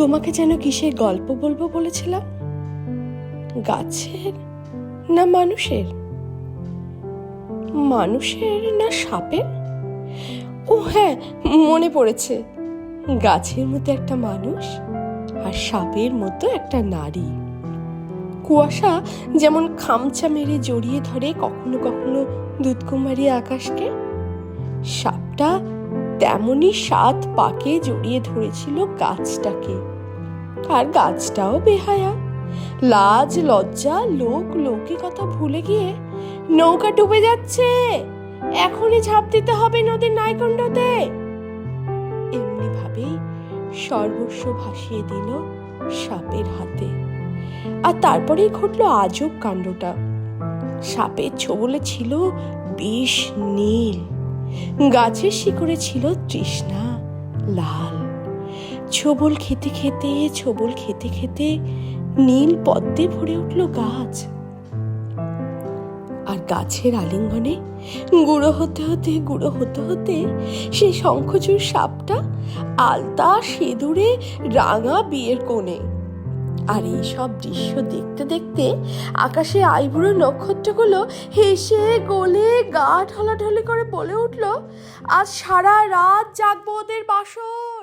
তোমাকে যেন কিসের গল্প বলবো বলেছিলাম? গাছের না মানুষের? মানুষের না সাপের? ও হ্যাঁ, মনে পড়েছে। গাছের মতো একটা মানুষ আর সাপের মতো একটা নারী। কুয়াশা যেমন খামচা মেরে জড়িয়ে ধরে কখনো কখনো দুধকুমারী আকাশকে, সাপটা তেমনি 7 পাকে জড়িয়ে ধরেছিল গাছটাকে। আর গাছটাও বেহায়া, লাজ লজ্জা লোক লৌকিকতা ভুলে গিয়ে নৌকা ডুবে যাচ্ছে, এখনই ঝাঁপ দিতে হবে নদীর নাইকুণ্ডতে, এমনি ভাবেই সর্বস্ব ভাসিয়ে দিল সাপের হাতে। আর তারপরেই ঘটলো আজব কাণ্ডটা। সাপের ছোবলে ছিল বিষ নীল, গাছের শিকড়ে ছিল তৃষ্ণা লাল। ছোবল খেতে খেতে নীল পদ্মে ভরে উঠল গাছ। আর গাছের আলিঙ্গনে গুঁড়ো হতে হতে সেই শঙ্খচূড় সাপটা আলতা সিঁদুরে রাঙা বিয়ের কোণে। আর এই সব দৃশ্য দেখতে দেখতে আকাশে আইবুড়ো নক্ষত্রগুলো হেসে গলে গা ঢলাঢলি করে বলে উঠল, আজ সারা রাত জাগবো ওদের বাসর।